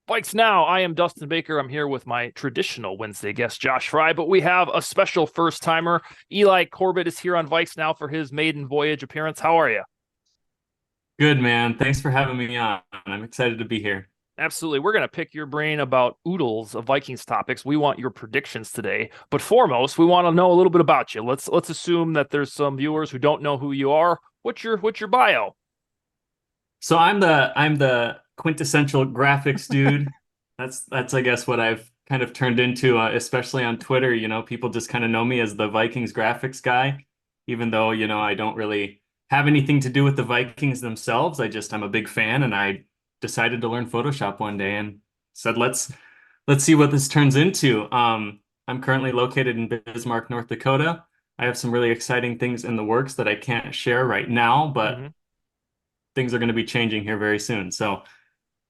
Vikes Now. I am Dustin Baker. I'm here with my traditional Wednesday guest, Josh Fry, but we have a special first timer. Eli Corbett is here on Vikes Now for his maiden voyage appearance. How are you? Good, man. Thanks for having me on. I'm excited to be here. Absolutely. We're going to pick your brain about oodles of Vikings topics. We want your predictions today. But foremost, we want to know a little bit about you. Let's assume that there's some viewers who don't know who you are. What's your bio? So I'm the quintessential graphics dude. That's I guess what I've kind of turned into, especially on Twitter. People just kind of know me as the Vikings graphics guy, even though, I don't really have anything to do with the Vikings themselves. I'm a big fan, and I decided to learn Photoshop one day and said, let's see what this turns into. I'm currently located in Bismarck, North Dakota. I have some really exciting things in the works that I can't share right now, but Mm-hmm. things are going to be changing here very soon. So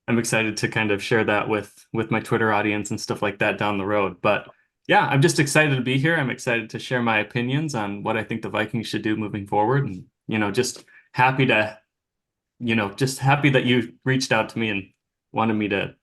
I'm excited to kind of share that with my Twitter audience and stuff like that down the road. But yeah, I'm just excited to be here. I'm excited to share my opinions on what I think the Vikings should do moving forward. And, just happy to, just happy that you reached out to me and wanted me to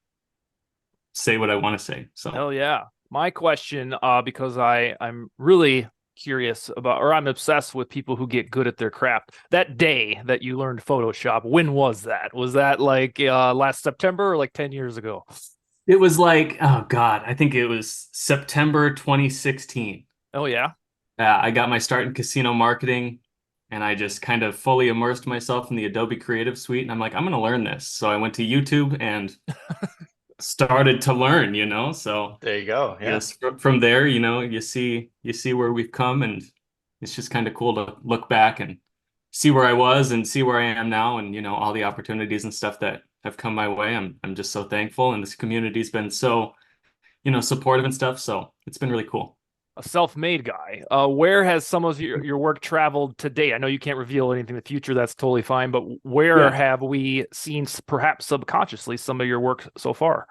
say what I want to say. So Hell yeah. My question, because I'm really curious about, or I'm obsessed with people who get good at their craft. That day that you learned Photoshop, when was that? Was that like last September or like 10 years ago? it was like, oh God, I think it was September 2016. Oh yeah. I got my start in casino marketing, and I just kind of fully immersed myself in the Adobe Creative Suite. And I'm like, I'm going to learn this. So I went to YouTube and started to learn, So There you go. I Yeah. guess from there, you see where we've come, and it's just kind of cool to look back and see where I was and see where I am now, and all the opportunities and stuff that have come my way. I'm just so thankful, and this community's been so, supportive and stuff. So it's been really cool. A self-made guy. Where has some of your work traveled to date? I know you can't reveal anything in the future. That's totally fine. But where Yeah. have we seen, perhaps subconsciously, some of your work so far?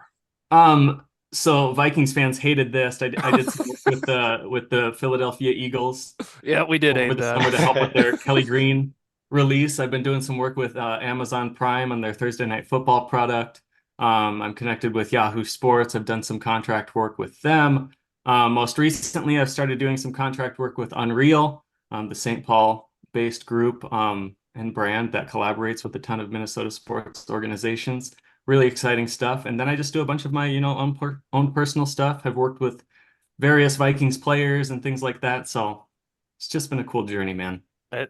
Um, so Vikings fans hated this. I did some work with the Philadelphia Eagles Yeah, we did over hate the summer to help with that. their Kelly Green release. I've been doing some work with Amazon Prime on their Thursday Night Football product. I'm connected with Yahoo Sports. I've done some contract work with them. Most recently, I've started doing some contract work with Unreal, the St. Paul-based group and brand that collaborates with a ton of Minnesota sports organizations. Really exciting stuff. And then I just do a bunch of my, own personal stuff. I've worked with various Vikings players and things like that. So it's just been a cool journey, man.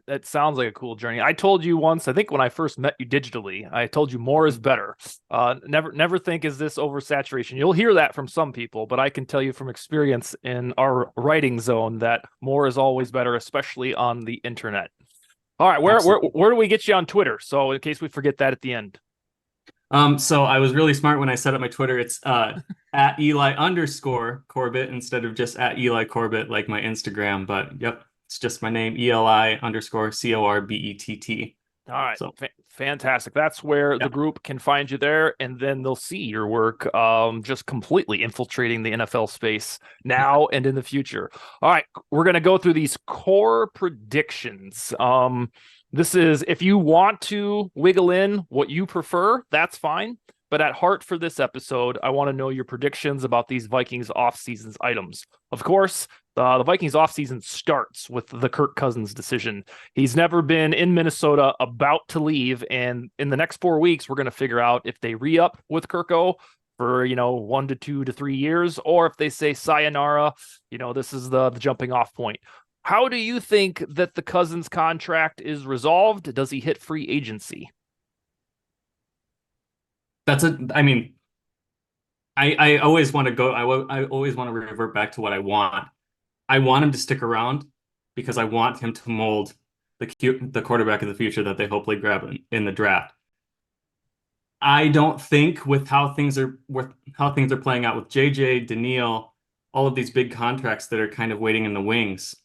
It sounds like a cool journey. I told you once, I think when I first met you digitally, I told you more is better. Never think is this oversaturation. You'll hear that from some people, but I can tell you from experience in our writing zone that more is always better, especially on the internet. All right, where Absolutely. do we get you on Twitter? So in case we forget that at the end. So I was really smart when I set up my Twitter. It's at Eli_Corbett instead of just at Eli Corbett like my Instagram. But yep, it's just my name, Eli_Corbett. All right, So fantastic. That's where the yeah. group can find you there, and then they'll see your work just completely infiltrating the NFL space now and in the future. All right, we're going to go through these core predictions. This is if you want to wiggle in what you prefer, that's fine. But at heart for this episode, I want to know your predictions about these Vikings offseason items. Of course, the Vikings offseason starts with the Kirk Cousins decision. He's never been in Minnesota, about to leave, and in the next 4 weeks, we're going to figure out if they re-up with Kirko for 1 to 2 to 3 years, or if they say sayonara. This is the jumping off point. How do you think that the Cousins contract is resolved? Does he hit free agency? I mean, I always want to go. I always want to revert back to what I want. I want him to stick around because I want him to mold the quarterback of the future that they hopefully grab in the draft. I don't think with how things are playing out with JJ, Danielle, all of these big contracts that are kind of waiting in the wings.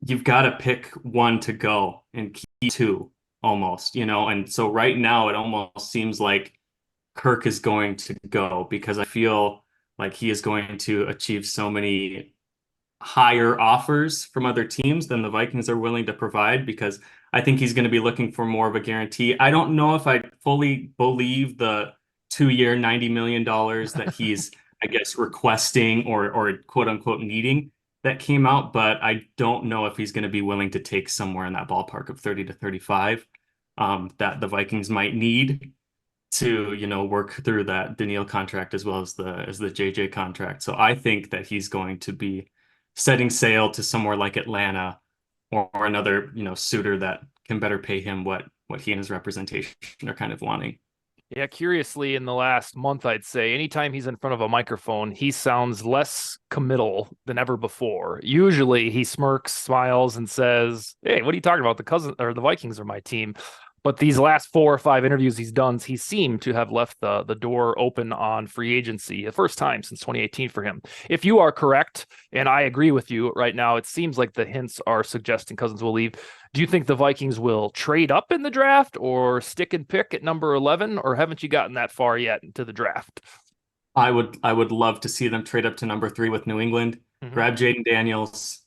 You've got to pick one to go and keep two almost, And so right now it almost seems like Kirk is going to go because I feel like he is going to achieve so many higher offers from other teams than the Vikings are willing to provide because I think he's going to be looking for more of a guarantee. I don't know if I fully believe the 2-year, $90 million that he's, I guess, requesting or quote unquote needing that came out, but I don't know if he's going to be willing to take somewhere in that ballpark of 30 to 35 that the Vikings might need to, work through that Danielle contract as well as the JJ contract. So I think that he's going to be setting sail to somewhere like Atlanta or another, suitor that can better pay him what he and his representation are kind of wanting. Yeah, curiously, in the last month, I'd say anytime he's in front of a microphone, he sounds less committal than ever before. Usually he smirks, smiles, and says, "Hey, what are you talking about? The Cousins or the Vikings are my team." But these last 4 or 5 interviews he's done, he seemed to have left the door open on free agency, the first time since 2018 for him. If you are correct, and I agree with you right now, it seems like the hints are suggesting Cousins will leave. Do you think the Vikings will trade up in the draft or stick and pick at number 11, or haven't you gotten that far yet into the draft? I would love to see them trade up to number 3 with New England, grab Jaden Daniels.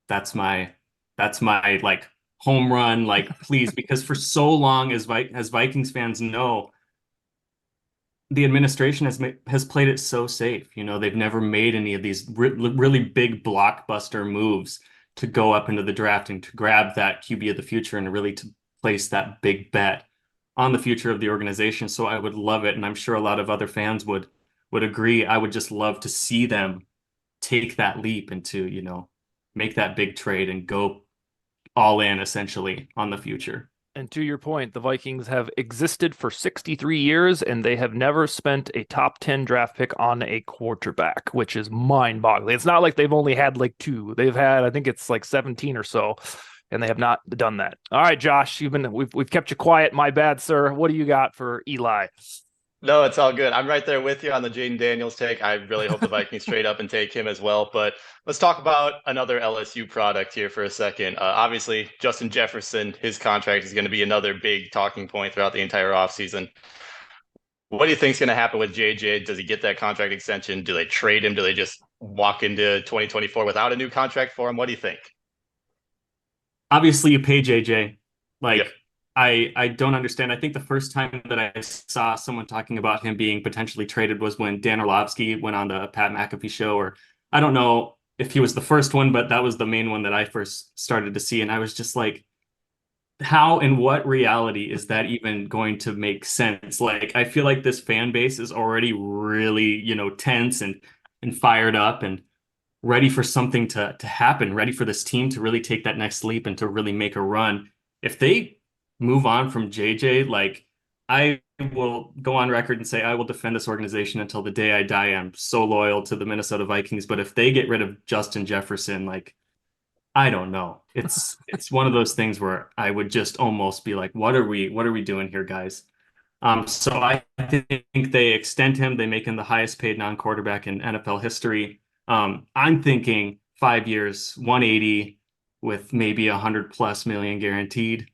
That's my like home run, like please, because for so long as Vikings fans know, the administration has played it so safe. They've never made any of these really big blockbuster moves to go up into the draft and to grab that QB of the future and really to place that big bet on the future of the organization. So I would love it, and I'm sure a lot of other fans would agree. I would just love to see them take that leap and to, make that big trade and go all in essentially on the future. And to your point, the Vikings have existed for 63 years and they have never spent a top 10 draft pick on a quarterback, which is mind boggling. It's not like they've only had like 2. They've had, I think it's like 17 or so, and they have not done that. All right, Josh, we've kept you quiet. My bad, sir. What do you got for Eli? No, it's all good. I'm right there with you on the Jaden Daniels take. I really hope the Vikings trade up and take him as well. But let's talk about another LSU product here for a second. Obviously, Justin Jefferson, his contract is going to be another big talking point throughout the entire offseason. What do you think is going to happen with JJ? Does he get that contract extension? Do they trade him? Do they just walk into 2024 without a new contract for him? What do you think? Obviously, you pay JJ. Like, Yep. I don't understand. I think the first time that I saw someone talking about him being potentially traded was when Dan Orlovsky went on the Pat McAfee show, or I don't know if he was the first one, but that was the main one that I first started to see. And I was just like, how and what reality is that even going to make sense? Like, I feel like this fan base is already really, tense and fired up and ready for something to happen, ready for this team to really take that next leap and to really make a run. If they move on from JJ, like, I will go on record and say I will defend this organization until the day I die. I'm so loyal to the Minnesota Vikings, but if they get rid of Justin Jefferson, like, I don't know. It's one of those things where I would just almost be like, what are we doing here, guys? So I think they extend him, they make him the highest paid non-quarterback in NFL history. I'm thinking 5 years, 180 with maybe 100+ million guaranteed.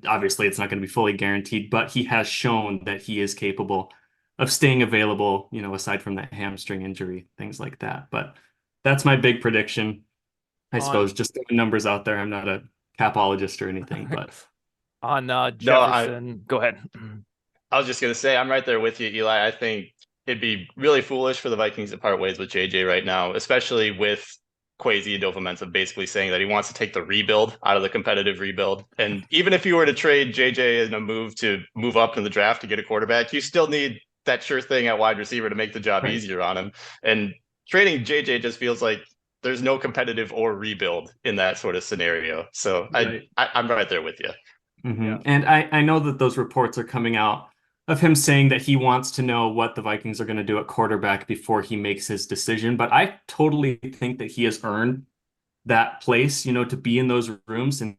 Obviously it's not going to be fully guaranteed, but he has shown that he is capable of staying available, aside from that hamstring injury, things like that. But that's my big prediction. I suppose just throwing numbers out there. I'm not a capologist or anything, but on No, Jefferson, go ahead. I was just going to say, I'm right there with you, Eli. I think it'd be really foolish for the Vikings to part ways with JJ right now, especially with Kwesi Adofo-Mensah basically saying that he wants to take the rebuild out of the competitive rebuild. And even if you were to trade JJ in a move to move up in the draft to get a quarterback, you still need that sure thing at wide receiver to make the job easier on him. And trading JJ just feels like there's no competitive or rebuild in that sort of scenario. So I'm right there with you. Mm-hmm. Yeah. And I know that those reports are coming out of him saying that he wants to know what the Vikings are going to do at quarterback before he makes his decision. But I totally think that he has earned that place, to be in those rooms and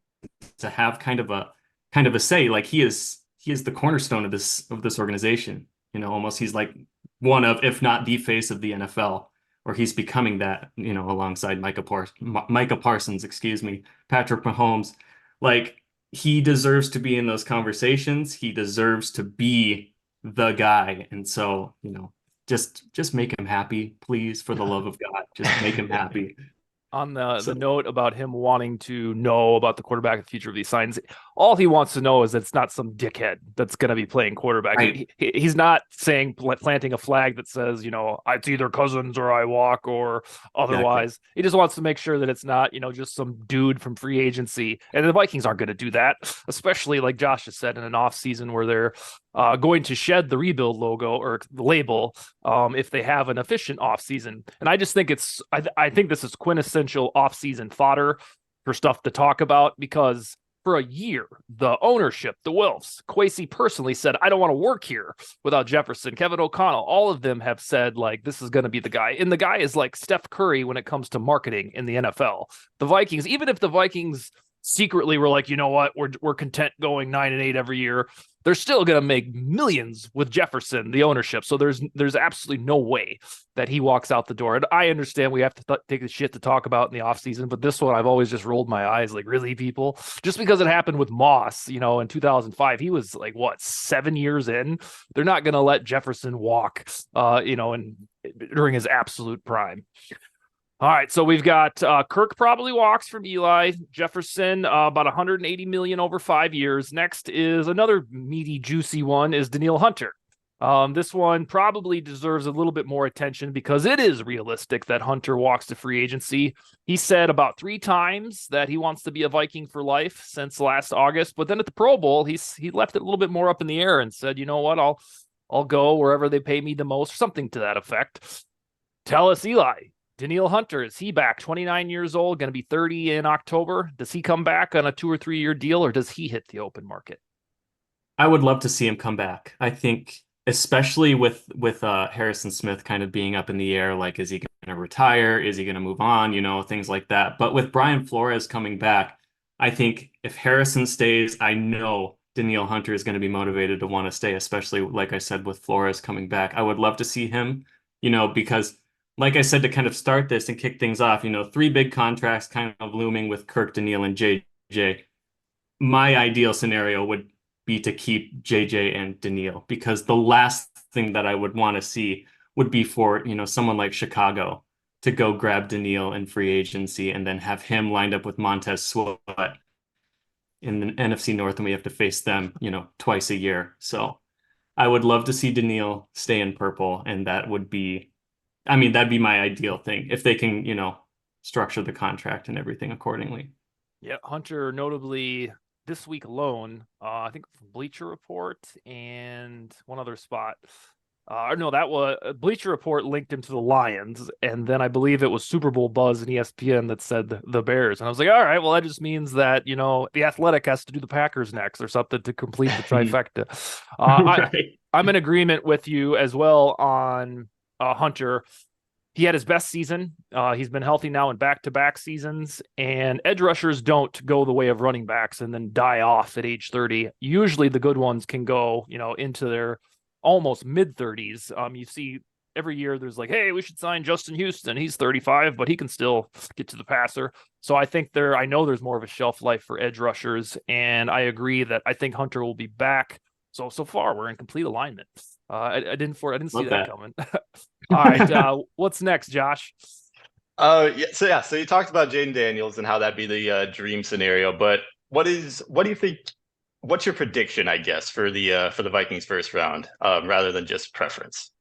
to have kind of a say. Like, he is the cornerstone of this organization. Almost he's like one of, if not the face of the NFL, or he's becoming that, alongside Micah Parsons, Patrick Mahomes. Like, he deserves to be in those conversations. He deserves to be the guy. And so, just make him happy, please, for the love of God. Just make him happy. On the So note about him wanting to know about the quarterback and the future of these signs, all he wants to know is that it's not some dickhead that's going to be playing quarterback. right, He's not saying planting a flag that says, it's either Cousins or I walk or exactly. otherwise. He just wants to make sure that it's not, just some dude from free agency. And the Vikings aren't going to do that, especially like Josh has said in an offseason where they're going to shed the rebuild logo or the label if they have an efficient offseason. And I just think I think this is quintessential offseason fodder for stuff to talk about because for a year, the ownership, the Wilfs, Kwesi personally said, I don't want to work here without Jefferson, Kevin O'Connell. All of them have said, like, this is going to be the guy. And the guy is like Steph Curry when it comes to marketing in the NFL. The Vikings, even if the Vikings secretly were like, you know what, we're content going 9-8 every year, they're still going to make millions with Jefferson, the ownership. So there's absolutely no way that he walks out the door. And I understand we have to take the shit to talk about in the offseason, but this one I've always just rolled my eyes like, really, people? Just because it happened with Moss, in 2005, he was like, what, 7 years in? They're not going to let Jefferson walk, and during his absolute prime. All right, so we've got Kirk probably walks from Eli, Jefferson about 180 million over 5 years. Next is another meaty, juicy one is Danielle Hunter. This one probably deserves a little bit more attention because it is realistic that Hunter walks to free agency. He said about 3 times that he wants to be a Viking for life since last August, but then at the Pro Bowl, he left it a little bit more up in the air and said, you know what, I'll go wherever they pay me the most, something to that effect. Tell us, Eli. Danielle Hunter, is he back? 29 years old, going to be 30 in October. Does he come back on a 2 or 3 year deal, or does he hit the open market? I would love to see him come back. I think, especially with Harrison Smith kind of being up in the air, like, is he going to retire? Is he going to move on? Things like that. But with Brian Flores coming back, I think if Harrison stays, I know Danielle Hunter is going to be motivated to want to stay, especially, like I said, with Flores coming back. I would love to see him, because like I said, to kind of start this and kick things off, 3 big contracts kind of looming with Kirk, Danielle, and JJ. My ideal scenario would be to keep JJ and Danielle, because the last thing that I would want to see would be for, someone like Chicago to go grab Danielle in free agency and then have him lined up with Montez Sweat in the NFC North, and we have to face them, twice a year. So I would love to see Danielle stay in purple, and that'd be my ideal thing if they can, structure the contract and everything accordingly. Yeah, Hunter notably this week alone, I think Bleacher Report and one other spot. No, that was Bleacher Report linked him to the Lions, and then I believe it was Super Bowl Buzz and ESPN that said the Bears. And I was like, all right, well, that just means that, the Athletic has to do the Packers next or something to complete the trifecta. Right. I'm in agreement with you as well on Hunter. He had his best season. He's been healthy now in back-to-back seasons, and edge rushers don't go the way of running backs and then die off at age 30. Usually the good ones can go, into their almost mid-30s. You see every year there's like, hey, we should sign Justin Houston. He's 35, but he can still get to the passer. So I know there's more of a shelf life for edge rushers, and I agree that I think Hunter will be back. So far we're in complete alignment. I didn't see that coming. All right, what's next, Josh? So you talked about Jaden Daniels and how that'd be the dream scenario, but what do you think? What's your prediction, I guess, for the Vikings first round, rather than just preference?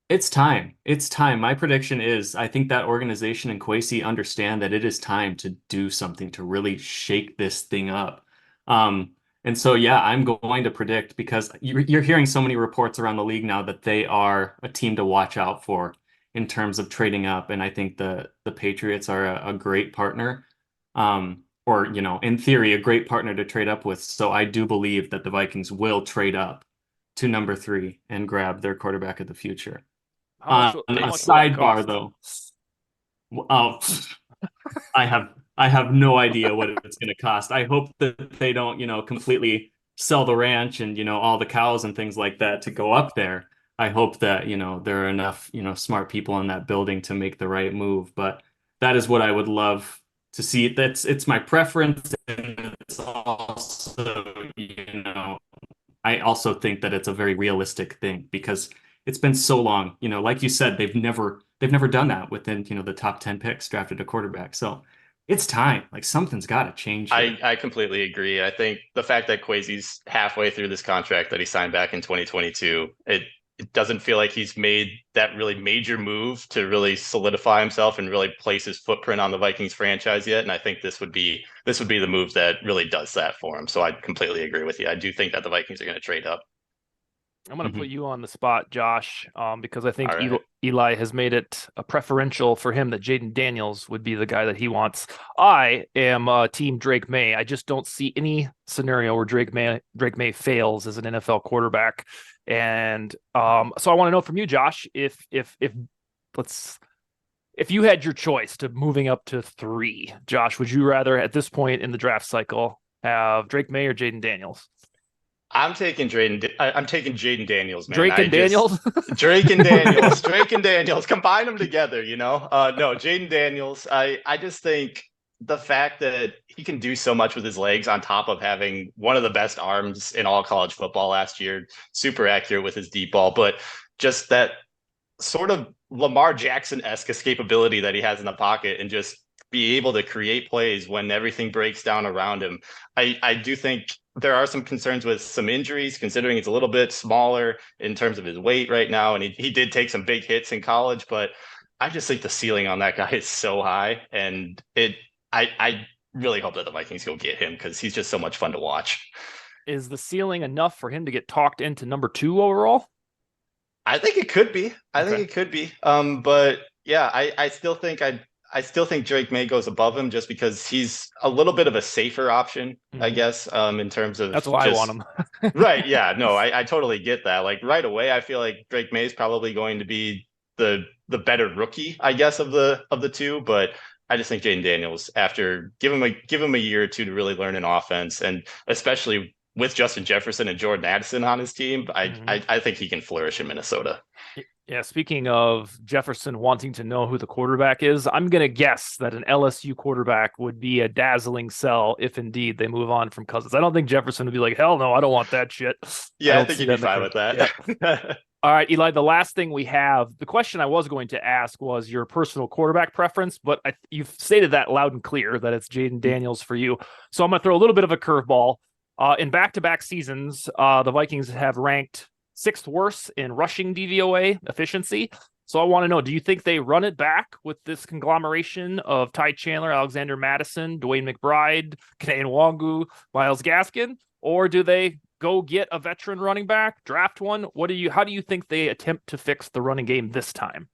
It's time. It's time. My prediction is I think that organization and Kwesi understand that it is time to do something to really shake this thing up. And so, yeah, I'm going to predict, because you're hearing so many reports around the league now that they are a team to watch out for in terms of trading up. And I think the Patriots are a great partner, or, in theory, a great partner to trade up with. So I do believe that the Vikings will trade up to number 3 and grab their quarterback of the future. How On a much will that sidebar, cost? though, I have no idea what it's going to cost. I hope that they don't, completely sell the ranch and, all the cows and things like that to go up there. I hope that, there are enough, smart people in that building to make the right move. But that is what I would love to see. It's my preference, and it's also, I also think that it's a very realistic thing, because it's been so long. Like you said, they've never done that within, the top 10 picks drafted a quarterback. So it's time. Like something's got to change here. I completely agree. I think the fact that Kwesi's halfway through this contract that he signed back in 2022, it doesn't feel like he's made that really major move to really solidify himself and really place his footprint on the Vikings franchise yet. And I think this would be the move that really does that for him. So I completely agree with you. I do think that the Vikings are going to trade up. I'm going to put you on the spot, Josh, because I think All right. Eli has made it a preferential for him that Jaden Daniels would be the guy that he wants. I am team Drake May. I just don't see any scenario where Drake May fails as an NFL quarterback. And so I want to know from you, Josh, if you had your choice to moving up to 3, Josh, would you rather at this point in the draft cycle have Drake May or Jaden Daniels? I'm taking Jaden Daniels, man. Drake and Daniels? Drake and Daniels. Drake and Daniels. Combine them together, No, Jaden Daniels. I just think the fact that he can do so much with his legs on top of having one of the best arms in all college football last year, super accurate with his deep ball, but just that sort of Lamar Jackson-esque escapability that he has in the pocket and just be able to create plays when everything breaks down around him. I do think there are some concerns with some injuries, considering he's a little bit smaller in terms of his weight right now. And he did take some big hits in college, but I just think the ceiling on that guy is so high. And I really hope that the Vikings go get him because he's just so much fun to watch. Is the ceiling enough for him to get talked into number 2 overall? I think it could be. I think it could be. But yeah, I still think Drake May goes above him just because he's a little bit of a safer option, I guess, in terms of that's why I want him. Right. Yeah. No, I totally get that. Like right away, I feel like Drake May is probably going to be the better rookie, I guess, of the two. But I just think Jaden Daniels, after give him a year or two to really learn an offense, and especially with Justin Jefferson and Jordan Addison on his team, I think he can flourish in Minnesota. Yeah, speaking of Jefferson wanting to know who the quarterback is, I'm going to guess that an LSU quarterback would be a dazzling sell if indeed they move on from Cousins. I don't think Jefferson would be like, hell no, I don't want that shit. Yeah, I think he'd be fine with that. Yeah. All right, Eli, the last thing we have, the question I was going to ask was your personal quarterback preference, but you've stated that loud and clear that it's Jaden Daniels for you. So I'm going to throw a little bit of a curveball. In back-to-back seasons, the Vikings have ranked 6th worst in rushing DVOA efficiency. So I want to know, do you think they run it back with this conglomeration of Ty Chandler, Alexander Madison, Dwayne McBride, Kane Nwangu, Myles Gaskin, or do they go get a veteran running back, draft one? How do you think they attempt to fix the running game this time?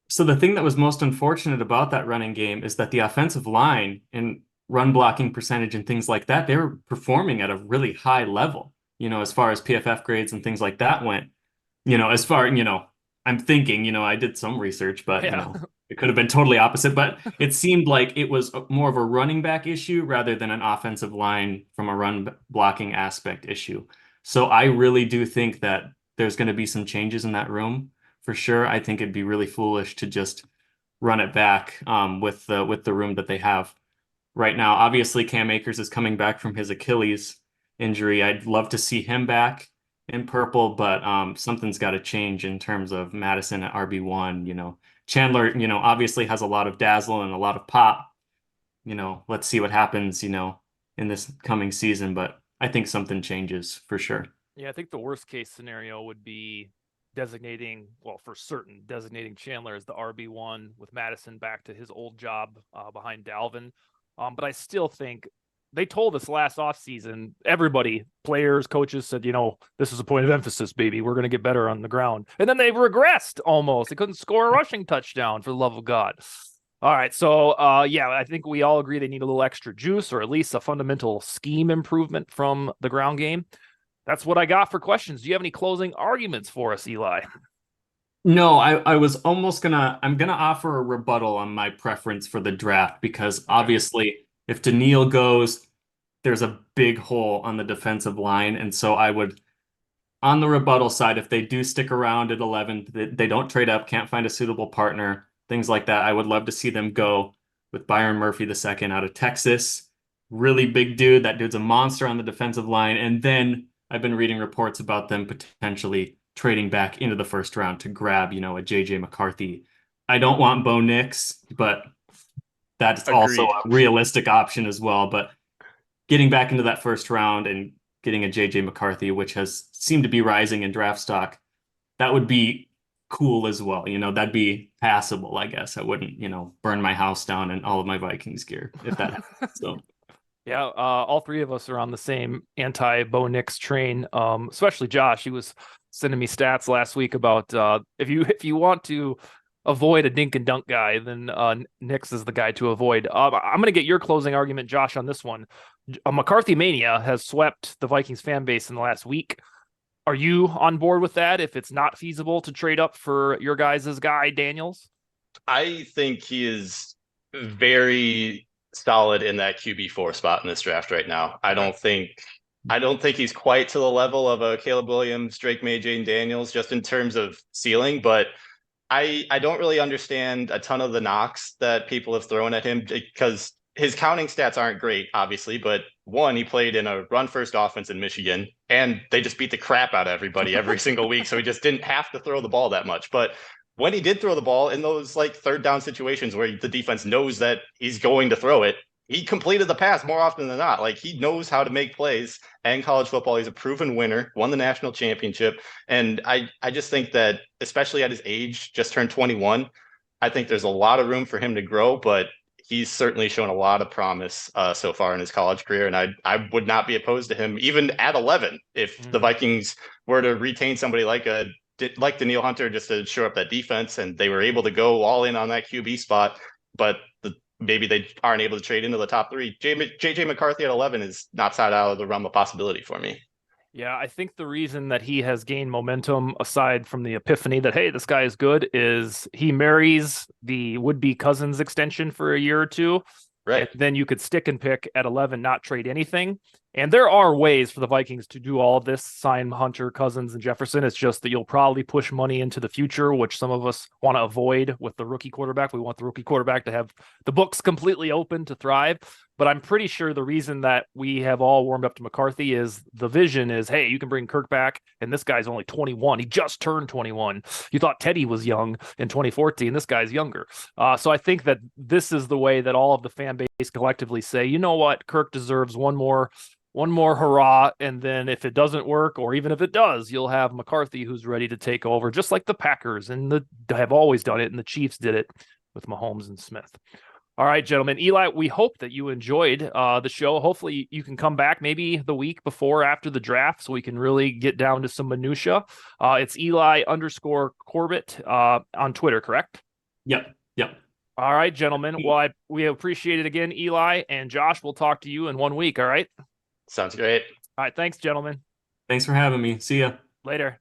So the thing that was most unfortunate about that running game is that the offensive line and run blocking percentage and things like that, they were performing at a really high level. As far as PFF grades and things like that went, I'm thinking, I did some research, but, it could have been totally opposite. But it seemed like it was more of a running back issue rather than an offensive line from a run blocking aspect issue. So I really do think that there's going to be some changes in that room for sure. I think it'd be really foolish to just run it back with the room that they have right now. Obviously, Cam Akers is coming back from his Achilles injury. I'd love to see him back in purple, but something's got to change in terms of Madison at RB1. Chandler, obviously has a lot of dazzle and a lot of pop. Let's see what happens, in this coming season, but I think something changes for sure. Yeah, I think the worst case scenario would be designating Chandler as the RB1 with Madison back to his old job behind Dalvin. But I still think they told us last offseason, everybody, players, coaches said, this is a point of emphasis, baby. We're going to get better on the ground. And then they regressed almost. They couldn't score a rushing touchdown, for the love of God. All right. So, I think we all agree they need a little extra juice or at least a fundamental scheme improvement from the ground game. That's what I got for questions. Do you have any closing arguments for us, Eli? No, I was almost I'm going to offer a rebuttal on my preference for the draft because obviously if Danielle goes, there's a big hole on the defensive line. And so I would, on the rebuttal side, if they do stick around at 11, they don't trade up, can't find a suitable partner, things like that, I would love to see them go with Byron Murphy II out of Texas. Really big dude. That dude's a monster on the defensive line. And then I've been reading reports about them potentially trading back into the first round to grab, a JJ McCarthy. I don't want Bo Nix, but that's also Agreed. a realistic option as well. But getting back into that first round and getting a JJ McCarthy, which has seemed to be rising in draft stock, that would be cool as well. That'd be passable, I guess. I wouldn't, burn my house down and all of my Vikings gear if that happens. So Yeah, all three of us are on the same anti-Bo Nix train. Especially Josh. He was sending me stats last week about if you want to avoid a dink and dunk guy, then Nix is the guy to avoid. I'm going to get your closing argument, Josh, on this one. McCarthy mania has swept the Vikings fan base in the last week. Are you on board with that? If it's not feasible to trade up for your guys' guy, Daniels? I think he is very solid in that QB4 spot in this draft right now. I don't think he's quite to the level of a Caleb Williams, Drake May, Jaden Daniels, just in terms of ceiling, but I don't really understand a ton of the knocks that people have thrown at him because his counting stats aren't great, obviously, but one, he played in a run-first offense in Michigan, and they just beat the crap out of everybody every single week, so he just didn't have to throw the ball that much. But when he did throw the ball in those like third down situations where the defense knows that he's going to throw it, he completed the pass more often than not. Like, he knows how to make plays in college football. He's a proven winner, won the national championship. And I just think that, especially at his age, just turned 21, I think there's a lot of room for him to grow, but he's certainly shown a lot of promise so far in his college career. And I would not be opposed to him even at 11 if the Vikings were to retain somebody like Danielle Hunter just to shore up that defense, and they were able to go all in on that QB spot, but maybe they aren't able to trade into the top three. JJ McCarthy at 11 is not side out of the realm of possibility for me. Yeah, I think the reason that he has gained momentum, aside from the epiphany that, hey, this guy is good, is he marries the would-be Cousins extension for a year or two. Right. And then you could stick and pick at 11, not trade anything. And there are ways for the Vikings to do all of this, sign Hunter, Cousins, and Jefferson. It's just that you'll probably push money into the future, which some of us want to avoid with the rookie quarterback. We want the rookie quarterback to have the books completely open to thrive. But I'm pretty sure the reason that we have all warmed up to McCarthy is the vision is, hey, you can bring Kirk back, and this guy's only 21. He just turned 21. You thought Teddy was young in 2014. This guy's younger. So I think that this is the way that all of the fan base collectively say, you know what, Kirk deserves one more hurrah, and then if it doesn't work, or even if it does, you'll have McCarthy who's ready to take over, just like the Packers and have always done it, and the Chiefs did it with Mahomes and Smith. All right, gentlemen. Eli, we hope that you enjoyed the show. Hopefully you can come back maybe the week before after the draft so we can really get down to some minutia. It's Eli_Corbett on Twitter, correct? Yep. All right, gentlemen. Well, we appreciate it again, Eli, and Josh, we'll talk to you in 1 week, all right? Sounds great. All right, thanks, gentlemen. Thanks for having me. See ya. Later.